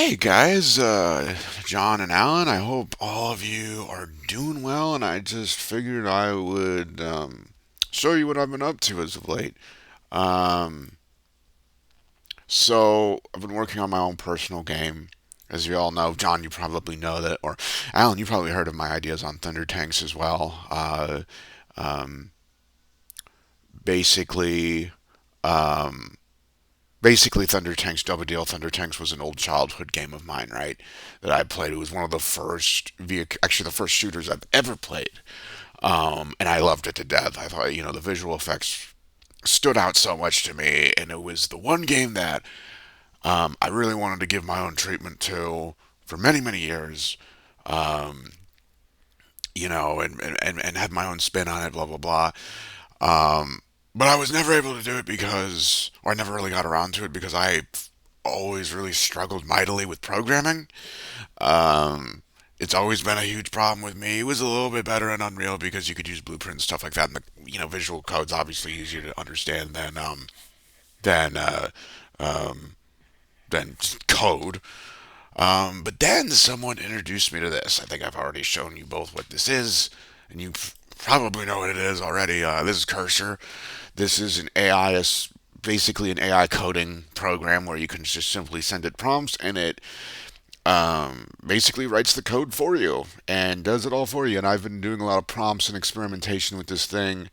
Hey guys, John and Alan, I hope all of you are doing well, and I just figured I would show you what I've been up to as of late. Um, so, I've been working on my own personal game. As you all know, John, you probably know that, or Alan, you probably heard of my ideas on Thunder Tanks as well. Um, basically, um, basically Thunder Tanks Double Deal. Thunder Tanks was an old childhood game of mine, right? That I played. It was one of the first, actually the first shooters I've ever played, and I loved it to death. I thought, the visual effects stood out so much to me, and it was the one game that I really wanted to give my own treatment to for many, many years. Um, and had my own spin on it, blah blah blah. Um, but I was never able to do it because, or I never really got around to it because I always really struggled mightily with programming. Um, it's always been a huge problem with me. It was a little bit better in Unreal because you could use blueprints, stuff like that, and the visual code's obviously easier to understand than uh, um, than code. But then someone introduced me to this. I think I've already shown you both what this is, and you probably know what it is already. This is Cursor. This is an AI, basically an AI coding program where you can just simply send it prompts, and it basically writes the code for you and does it all for you. And I've been doing a lot of prompts and experimentation with this thing.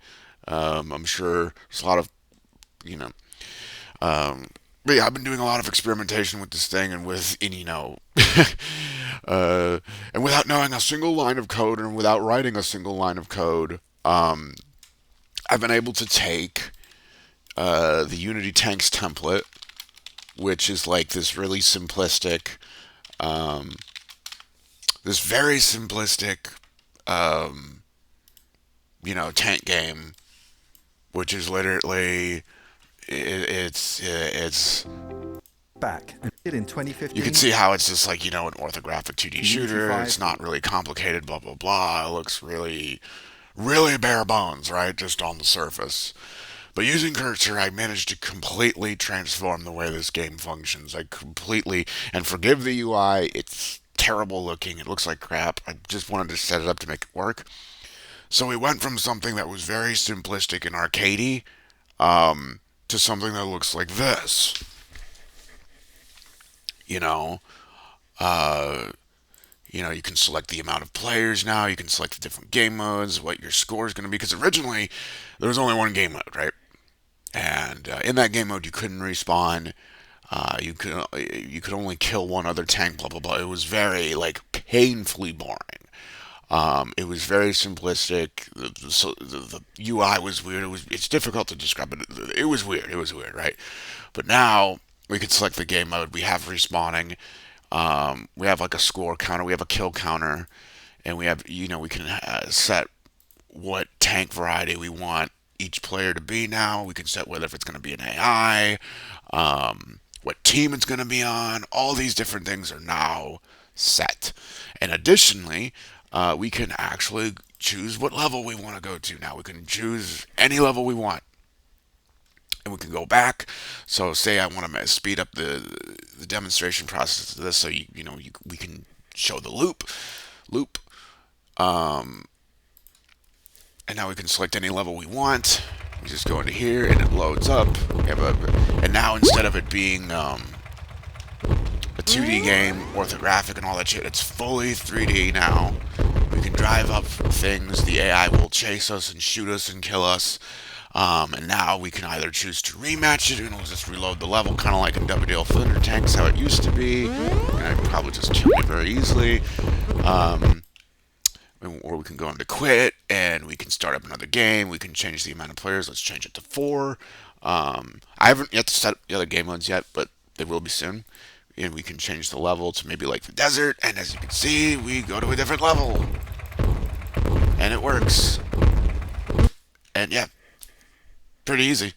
I'm sure there's a lot of, you know, um, but yeah, I've been doing a lot of experimentation with this thing and uh, and without knowing a single line of code and without writing a single line of code, I've been able to take the Unity Tanks template, which is like this really simplistic, um, this very simplistic, um, tank game, which is literally it's Back and did in you can 2015. see how it's just like an orthographic 2D Unity shooter. 5. It's not really complicated, blah blah blah. It looks really really bare bones, right? Just on the surface. But using Cursor, I managed to completely transform the way this game functions. I completely, and forgive the UI, it's terrible looking. It looks like crap. I just wanted to set it up to make it work. So we went from something that was very simplistic and arcadey to something that looks like this. You know, uh, you can select the amount of players now. You can select the different game modes, what your score is going to be. Because originally there was only one game mode, right? And in that game mode, you couldn't respawn. You could only kill one other tank. Blah blah blah. It was very like painfully boring. It was very simplistic. The UI was weird. It's difficult to describe, but it was weird. It was weird, right? But now we could select the game mode. We have respawning. We have like a score counter. We have a kill counter, and we can set what tank variety we want each player to be now. We can set whether if it's going to be an AI, what team it's going to be on. All these different things are now set. And additionally, we can actually choose what level we want to go to now. We can choose any level we want. And we can go back. So, say I want to speed up the demonstration process of this, so we can show the loop, um, and now we can select any level we want. We just go into here and it loads up. And now instead of it being a 2D game, orthographic and all that shit, it's fully 3D now. We can drive up things. The AI will chase us and shoot us and kill us. And now we can either choose to rematch it and we'll just reload the level, kind of like in WDL Thunder Tanks, how it used to be. And I'd probably just tune it very easily. Um, or we can go into quit and we can start up another game. We can change the amount of players. Let's change it to 4. I haven't yet set up the other game modes yet, but they will be soon. And we can change the level to maybe like the desert. And as you can see, we go to a different level. And it works. And yeah, pretty easy.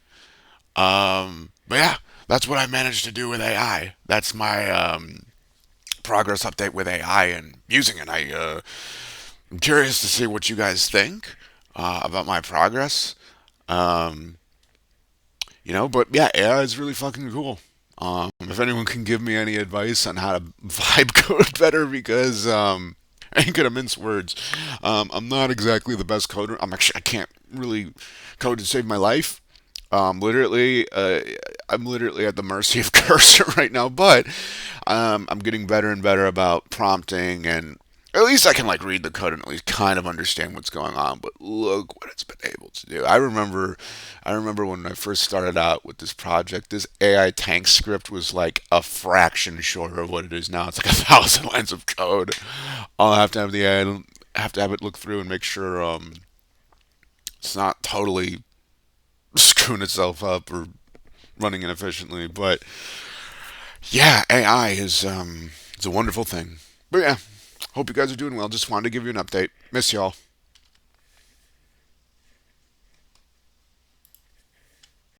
But yeah, that's what I managed to do with AI. That's my progress update with AI and using it. I'm curious to see what you guys think about my progress. Um, but yeah, AI is really fucking cool. If anyone can give me any advice on how to vibe code better, because I ain't gonna mince words. I'm not exactly the best coder. I can't really code to save my life. Literally, I'm literally at the mercy of Cursor right now, but I'm getting better and better about prompting, and at least I can like read the code and at least kind of understand what's going on. But look what it's been able to do. I remember when I first started out with this project, this AI tank script was like a fraction shorter of what it is now. It's like 1,000 lines of code. I'll have to have the AI, have to have it look through and make sure it's not totally screwing itself up or running inefficiently. But yeah, AI is it's a wonderful thing. But yeah, hope you guys are doing well. Just wanted to give you an update. Miss y'all.